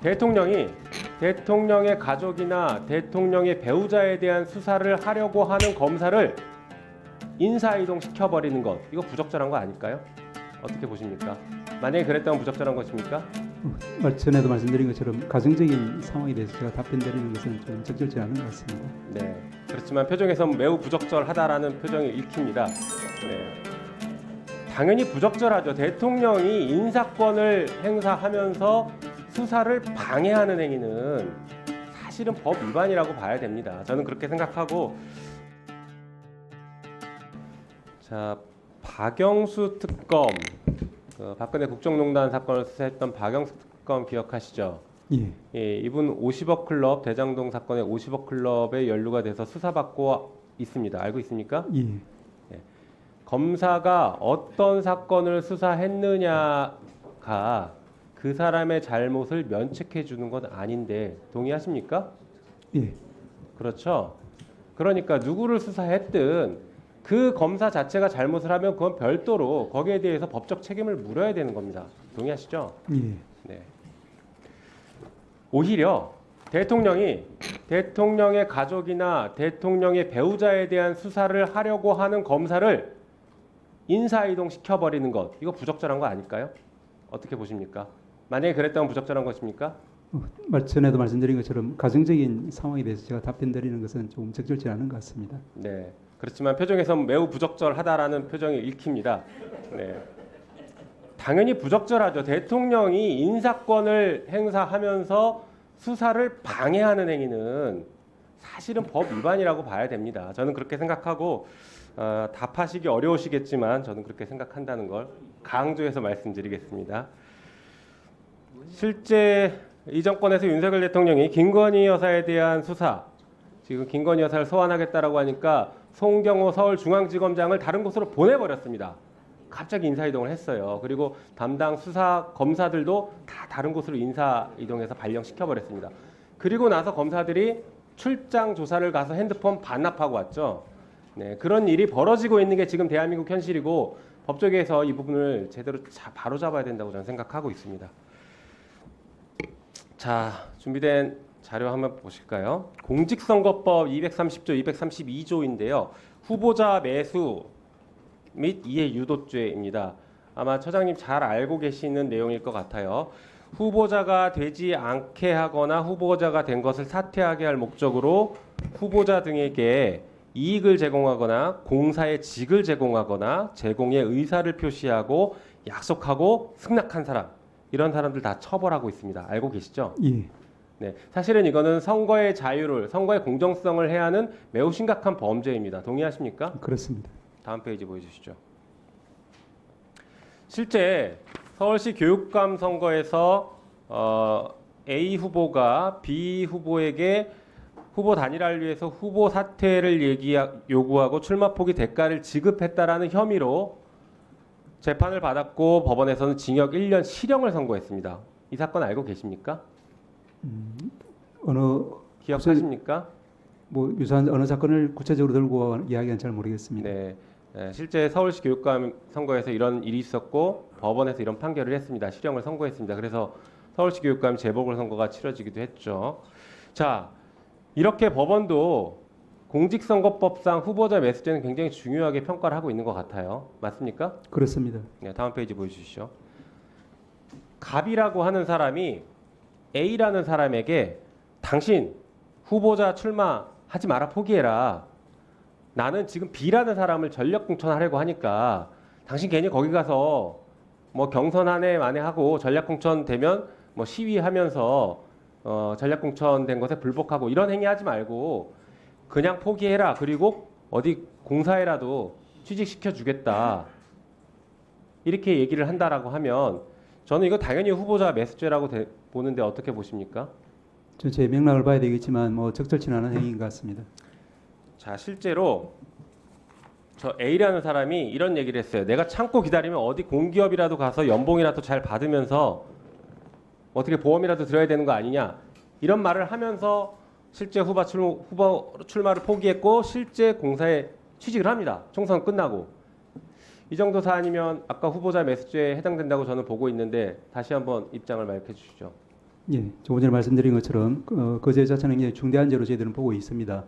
대통령이 대통령의 가족이나 대통령의 배우자에 대한 수사를 하려고 하는 검사를 인사이동 시켜버리는 것, 이거 부적절한 거 아닐까요? 어떻게 보십니까? 만약에 그랬다면 부적절한 것입니까? 전에도 말씀드린 것처럼 가정적인 상황에 대해서 제가 답변드리는 것은 좀 적절치 않은 것 같습니다. 네, 그렇지만 표정에선 매우 부적절하다라는 표정이 읽힙니다. 네. 당연히 부적절하죠. 대통령이 인사권을 행사하면서 수사를 방해하는 행위는 사실은 법 위반이라고 봐야 됩니다. 저는 그렇게 생각하고, 자, 박영수 특검, 박근혜 국정농단 사건을 수사했던 박영수 특검 기억하시죠? 예, 예, 이분 50억 클럽, 대장동 사건의 50억 클럽에 연루가 돼서 수사받고 있습니다. 알고 있습니까? 예, 검사가 어떤 사건을 수사했느냐가 그 사람의 잘못을 면책해 주는 건 아닌데 동의하십니까? 예, 그렇죠. 그러니까 누구를 수사했든 그 검사 자체가 잘못을 하면 그건 별도로 거기에 대해서 법적 책임을 물어야 되는 겁니다. 동의하시죠? 예. 네. 오히려 대통령이 대통령의 가족이나 대통령의 배우자에 대한 수사를 하려고 하는 검사를 인사이동 시켜버리는 것, 이거 부적절한 거 아닐까요? 어떻게 보십니까? 만약에 그랬다면 부적절한 것입니까? 전에도 말씀드린 것처럼 가정적인 상황에 대해서 제가 답변드리는 것은 좀 적절치 않은 것 같습니다. 네, 그렇지만 표정에선 매우 부적절하다라는 표정이 읽힙니다. 네, 당연히 부적절하죠. 대통령이 인사권을 행사하면서 수사를 방해하는 행위는 사실은 법 위반이라고 봐야 됩니다. 저는 그렇게 생각하고, 답하시기 어려우시겠지만 저는 그렇게 생각한다는 걸 강조해서 말씀드리겠습니다. 실제 이 정권에서 윤석열 대통령이 김건희 여사에 대한 수사, 지금 김건희 여사를 소환하겠다라고 하니까 송경호 서울중앙지검장을 다른 곳으로 보내버렸습니다. 갑자기 인사이동을 했어요. 그리고 담당 수사 검사들도 다 다른 곳으로 인사이동해서 발령시켜버렸습니다. 그리고 나서 검사들이 출장 조사를 가서 핸드폰 반납하고 왔죠. 네, 그런 일이 벌어지고 있는 게 지금 대한민국 현실이고 법조계에서 이 부분을 제대로 바로잡아야 된다고 저는 생각하고 있습니다. 자, 준비된 자료 한번 보실까요? 공직선거법 230조, 232조인데요. 후보자 매수 및 이해 유도죄입니다. 아마 처장님 잘 알고 계시는 내용일 것 같아요. 후보자가 되지 않게 하거나 후보자가 된 것을 사퇴하게 할 목적으로 후보자 등에게 이익을 제공하거나 공사의 직을 제공하거나 제공의 의사를 표시하고 약속하고 승낙한 사람, 이런 사람들 다 처벌하고 있습니다. 알고 계시죠? 예, 네, 사실은 이거는 선거의 자유를, 선거의 공정성을 해하는 매우 심각한 범죄입니다. 동의하십니까? 그렇습니다. 다음 페이지 보여주시죠. 실제 서울시 교육감 선거에서 A 후보가 B 후보에게 후보 단일화를 위해서 후보 사퇴를 요구하고 출마 포기 대가를 지급했다라는 혐의로 재판을 받았고 법원에서는 징역 1년 실형을 선고했습니다. 이 사건 알고 계십니까? 어느 기억하십니까? 뭐 유사한 어느 사건을 구체적으로 들고 이야기는 잘 모르겠습니다. 네, 실제 서울시 교육감 선거에서 이런 일이 있었고 법원에서 이런 판결을 했습니다. 실형을 선고했습니다. 그래서 서울시 교육감 재보궐선거가 치러지기도 했죠. 자, 이렇게 법원도 공직선거법상 후보자 매수죄는 굉장히 중요하게 평가를 하고 있는 것 같아요. 맞습니까? 그렇습니다. 네, 다음 페이지 보여주시죠. 갑이라고 하는 사람이 A라는 사람에게 당신 후보자 출마하지 마라, 포기해라. 나는 지금 B라는 사람을 전력 공천하려고 하니까 당신 괜히 거기 가서 뭐 경선 한 해 만에 하고 전략 공천 되면 뭐 시위하면서 전략 공천 된 것에 불복하고 이런 행위 하지 말고 그냥 포기해라. 그리고 어디 공사에라도 취직시켜 주겠다. 이렇게 얘기를 한다라고 하면 저는 이거 당연히 후보자 매수죄라고 보는데 어떻게 보십니까? 전체 맥락을 봐야 되겠지만 뭐 적절치 않은 행위인 것 같습니다. 자, 실제로 저 A라는 사람이 이런 얘기를 했어요. 내가 참고 기다리면 어디 공기업이라도 가서 연봉이라도 잘 받으면서 어떻게 보험이라도 들어야 되는 거 아니냐. 이런 말을 하면서 실제 후보 출마를 포기했고 실제 공사에 취직을 합니다. 총선 끝나고. 이 정도 사안이면 아까 후보자 매수죄에 해당된다고 저는 보고 있는데 다시 한번 입장을 밝혀 주시죠. 예, 조금 전에 말씀드린 것처럼 거제 자체는 굉장히 중대한 죄로 저희들은 보고 있습니다.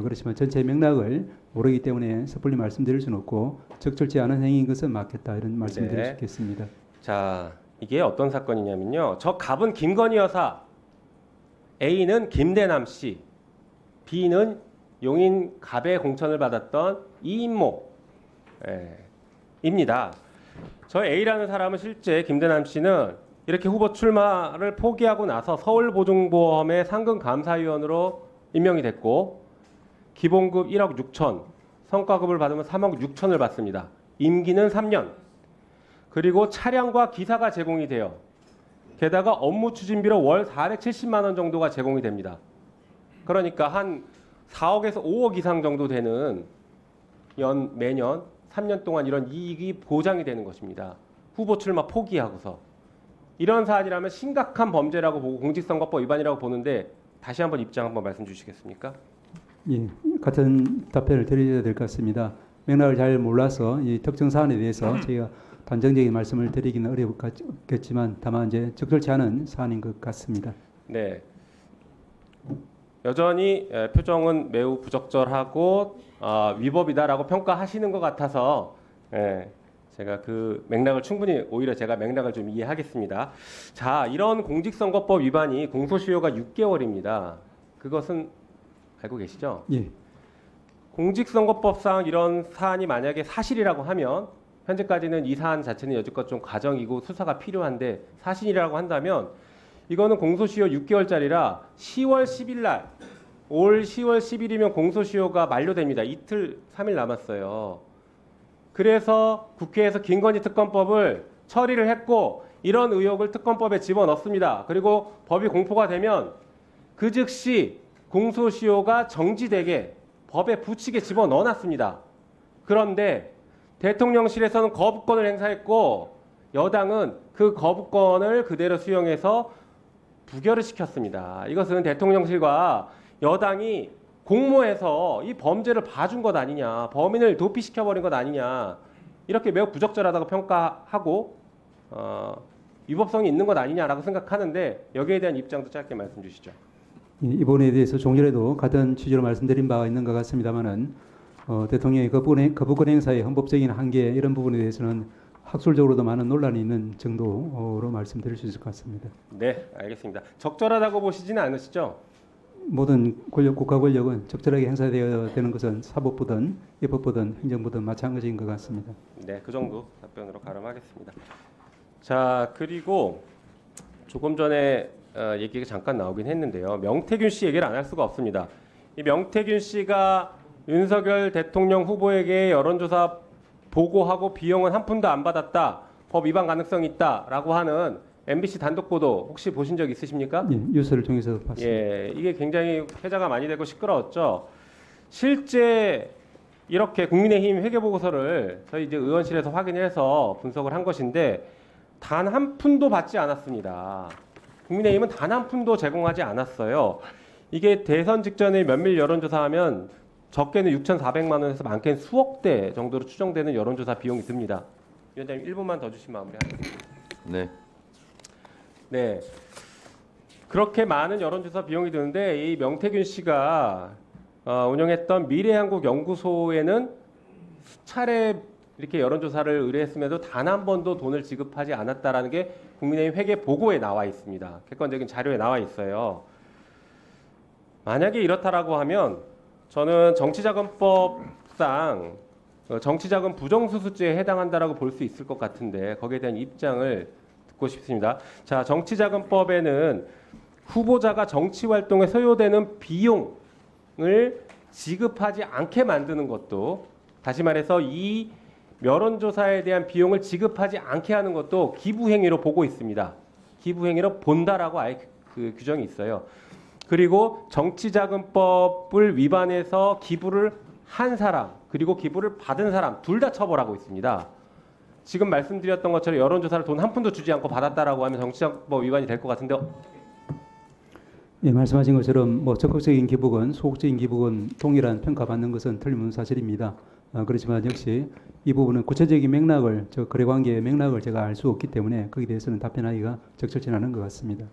그렇지만 전체 맥락을 모르기 때문에 섣불리 말씀드릴 수는 없고 적절치 않은 행위인 것은 맞겠다 이런 말씀드릴 네. 수 있겠습니다. 자, 이게 어떤 사건이냐면요. 저 갑은 김건희 여사, A는 김대남 씨, B는 용인 갑의 공천을 받았던 이인모 입니다. 저 A라는 사람은 실제 김대남 씨는 이렇게 후보 출마를 포기하고 나서 서울보증보험의 상근감사위원으로 임명이 됐고 기본급 1억 6천, 성과급을 받으면 3억 6천을 받습니다. 임기는 3년. 그리고 차량과 기사가 제공이 돼요. 게다가 업무 추진비로 월 470만 원 정도가 제공이 됩니다. 그러니까 한 4억에서 5억 이상 정도 되는 매년 3년 동안 이런 이익이 보장이 되는 것입니다. 후보 출마 포기하고서. 이런 사안이라면 심각한 범죄라고 보고 공직선거법 위반이라고 보는데 다시 한번 입장 한번 말씀 주시겠습니까? 예, 같은 답변을 드려야 될 것 같습니다. 맥락을 잘 몰라서 이 특정 사안에 대해서 저희가 단정적인 말씀을 드리기는 어렵겠지만 다만 이제 적절치 않은 사안인 것 같습니다. 네. 여전히 표정은 매우 부적절하고 위법이다라고 평가하시는 것 같아서 제가 그 맥락을 충분히 오히려 제가 맥락을 좀 이해하겠습니다. 자, 이런 공직선거법 위반이 공소시효가 6개월입니다. 그것은 알고 계시죠? 예, 공직선거법상 이런 사안이 만약에 사실이라고 하면 현재까지는 이 사안 자체는 여지껏 좀 과정이고 수사가 필요한데 사실이라고 한다면 이거는 공소시효 6개월짜리라 10월 10일 날 올 10월 10일이면 공소시효가 만료됩니다. 이틀 3일 남았어요. 그래서 국회에서 김건희 특검법을 처리를 했고 이런 의혹을 특검법에 집어넣습니다. 그리고 법이 공포가 되면 그 즉시 공소시효가 정지되게 법에 붙이게 집어넣어놨습니다. 그런데 대통령실에서는 거부권을 행사했고 여당은 그 거부권을 그대로 수용해서 부결을 시켰습니다. 이것은 대통령실과 여당이 공모해서 이 범죄를 봐준 것 아니냐, 범인을 도피시켜버린 것 아니냐, 이렇게 매우 부적절하다고 평가하고 위법성이 있는 것 아니냐라고 생각하는데 여기에 대한 입장도 짧게 말씀 주시죠. 예, 이번에 대해서 종전에도 같은 취지로 말씀드린 바가 있는 것 같습니다만은 대통령의 거부권 행사의 헌법적인 한계 이런 부분에 대해서는 학술적으로도 많은 논란이 있는 정도로 말씀드릴 수 있을 것 같습니다. 네, 알겠습니다. 적절하다고 보시지는 않으시죠? 모든 국가 권력은 적절하게 행사되어야 되는 것은 사법부든 입법부든 행정부든 마찬가지인 것 같습니다. 네, 그 정도 답변으로 가름하겠습니다. 자, 그리고 조금 전에 얘기가 잠깐 나오긴 했는데요. 명태균 씨 얘기를 안 할 수가 없습니다. 이 명태균 씨가 윤석열 대통령 후보에게 여론조사 보고하고 비용은 한 푼도 안 받았다. 법 위반 가능성이 있다라고 하는 MBC 단독 보도 혹시 보신 적 있으십니까? 예, 뉴스를 통해서 봤습니다. 예, 이게 굉장히 회자가 많이 되고 시끄러웠죠. 실제 이렇게 국민의힘 회계 보고서를 저희 이제 의원실에서 확인해서 분석을 한 것인데 단 한 푼도 받지 않았습니다. 국민의힘은 단 한 푼도 제공하지 않았어요. 이게 대선 직전에 면밀 여론조사하면 적게는 6,400만 원에서 많게는 수억 대 정도로 추정되는 여론조사 비용이 듭니다. 위원장님 1분만 더 주시면 마무리하겠습니다. 네. 네, 그렇게 많은 여론조사 비용이 드는데 이 명태균 씨가 운영했던 미래한국연구소에는 수차례 이렇게 여론조사를 의뢰했음에도 단 한 번도 돈을 지급하지 않았다라는 게 국민의힘 회계 보고에 나와 있습니다. 객관적인 자료에 나와 있어요. 만약에 이렇다라고 하면 저는 정치자금법상 정치자금 부정수수죄에 해당한다라고 볼 수 있을 것 같은데 거기에 대한 입장을 듣고 싶습니다. 자, 정치자금법에는 후보자가 정치활동에 소요되는 비용을 지급하지 않게 만드는 것도 다시 말해서 이 여론조사에 대한 비용을 지급하지 않게 하는 것도 기부행위로 보고 있습니다. 기부행위로 본다라고 아예 그 규정이 있어요. 그리고 정치자금법을 위반해서 기부를 한 사람 그리고 기부를 받은 사람 둘 다 처벌하고 있습니다. 지금 말씀드렸던 것처럼 여론조사를 돈 한 푼도 주지 않고 받았다라고 하면 정치자금법 위반이 될 것 같은데 예, 말씀하신 것처럼 뭐 적극적인 기부건, 소극적인 기부건 동일한 평가받는 것은 틀림없는 사실입니다. 그렇지만 역시 이 부분은 구체적인 맥락을, 거래관계의 맥락을 제가 알 수 없기 때문에 거기에 대해서는 답변하기가 적절치 않은 것 같습니다.